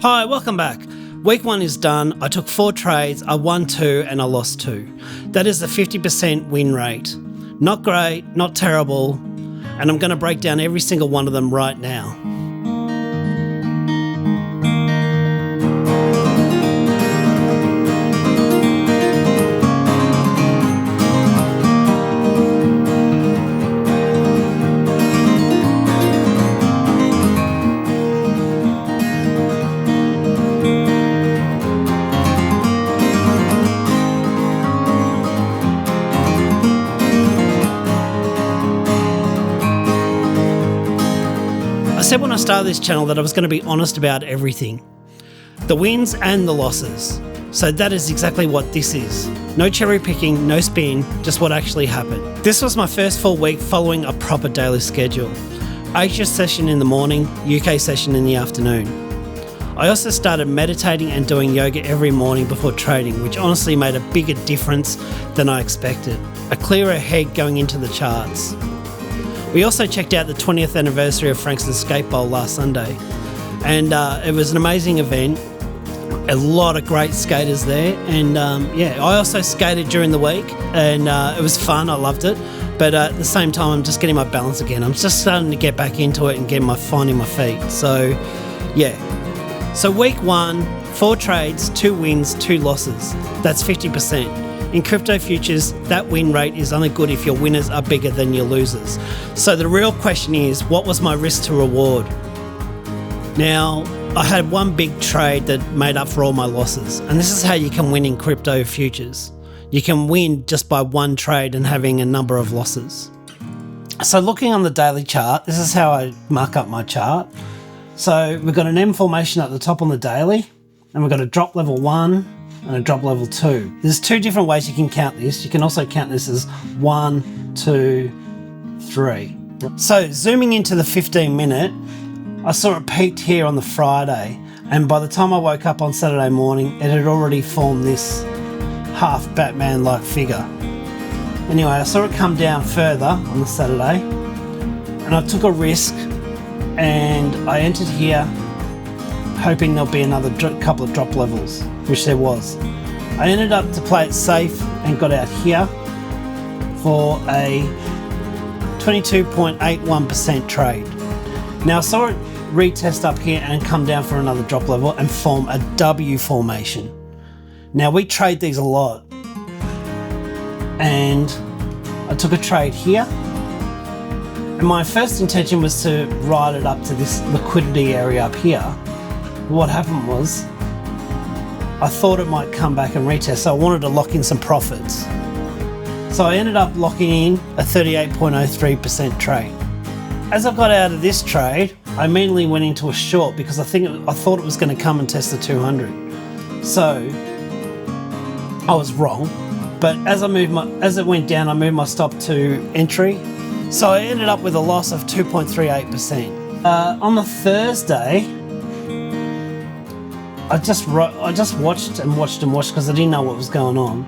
Hi, welcome back. Week 1 is done. I took 4 trades, I won 2 and I lost 2. That is a 50% win rate. Not great, not terrible, and I'm going to break down every single one of them right now. I said when I started this channel that I was going to be honest about everything. The wins and the losses. So that is exactly what this is. No cherry picking, no spin, just what actually happened. This was my first full week following a proper daily schedule. Asia session in the morning, UK session in the afternoon. I also started meditating and doing yoga every morning before trading, which honestly made a bigger difference than I expected. A clearer head going into the charts. We also checked out the 20th anniversary of Frankston Skate Bowl last Sunday, and it was an amazing event. A lot of great skaters there, and I also skated during the week, and it was fun. I loved it, but at the same time, I'm just getting my balance again. I'm just starting to get back into it and finding my feet. So, yeah. So week 1, 4 trades, 2 wins, 2 losses. That's 50%. In crypto futures, that win rate is only good if your winners are bigger than your losers. So the real question is, what was my risk to reward? Now, I had one big trade that made up for all my losses, and this is how you can win in crypto futures. You can win just by one trade and having a number of losses. So looking on the daily chart, this is how I mark up my chart. So we've got an M formation at the top on the daily, and we've got a drop level 1, and a drop level 2. There's 2 different ways you can count this. You can also count this as 1, 2, 3. So zooming into the 15-minute, I saw it peaked here on the Friday, and by the time I woke up on Saturday morning, it had already formed this half Batman-like figure. Anyway, I saw it come down further on the Saturday, and I took a risk, and I entered here hoping there'll be another couple of drop levels, which there was. I ended up to play it safe and got out here for a 22.81% trade. Now I saw it retest up here and come down for another drop level and form a W formation. Now we trade these a lot, and I took a trade here, and my first intention was to ride it up to this liquidity area up here. What happened was, I thought it might come back and retest, so I wanted to lock in some profits. So I ended up locking in a 38.03% trade. As I got out of this trade, I immediately went into a short because I thought it was going to come and test the 200. So I was wrong, but as it went down, I moved my stop to entry. So I ended up with a loss of 2.38%. On the Thursday, I just watched because I didn't know what was going on.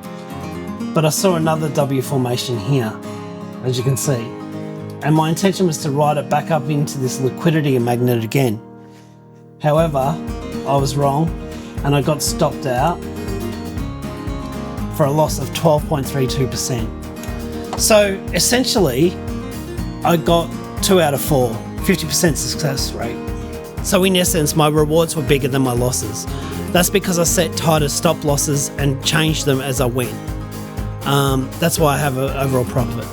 But I saw another W formation here, as you can see. And my intention was to ride it back up into this liquidity magnet again. However, I was wrong, and I got stopped out for a loss of 12.32%. So essentially, I got 2 out of 4, 50% success rate. So in essence, my rewards were bigger than my losses. That's because I set tighter stop losses and changed them as I went. That's why I have an overall profit.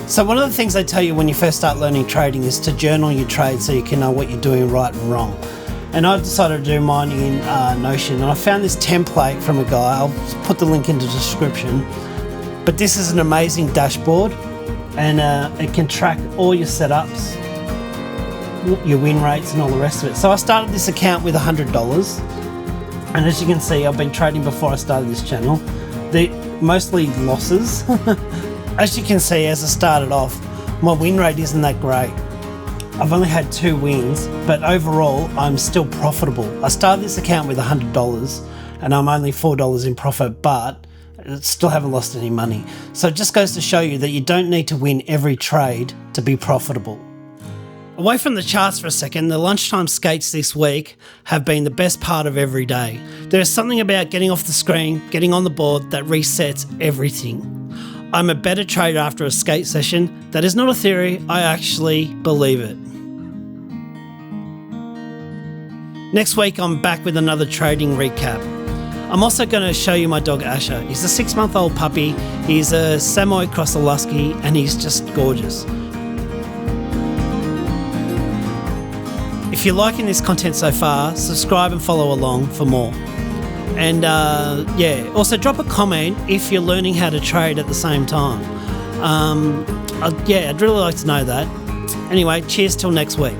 So one of the things they tell you when you first start learning trading is to journal your trades so you can know what you're doing right and wrong. And I decided to do mine in Notion, and I found this template from a guy. I'll put the link in the description. But this is an amazing dashboard, and it can track all your setups, your win rates and all the rest of it. So I started this account with $100, and as you can see, I've been trading before I started this channel. Mostly losses. As you can see, as I started off, my win rate isn't that great. I've only had 2 wins, but overall I'm still profitable. I started this account with $100 and I'm only $4 in profit, but I still haven't lost any money. So it just goes to show you that you don't need to win every trade to be profitable. Away from the charts for a second, the lunchtime skates this week have been the best part of every day. There is something about getting off the screen, getting on the board that resets everything. I'm a better trader after a skate session. That is not a theory, I actually believe it. Next week, I'm back with another trading recap. I'm also going to show you my dog Asher. He's a 6-month-old puppy. He's a Samoyed Crossolusky and he's just gorgeous. If you're liking this content so far, subscribe and follow along for more. And also drop a comment if you're learning how to trade at the same time. I'd really like to know that. Anyway, cheers till next week.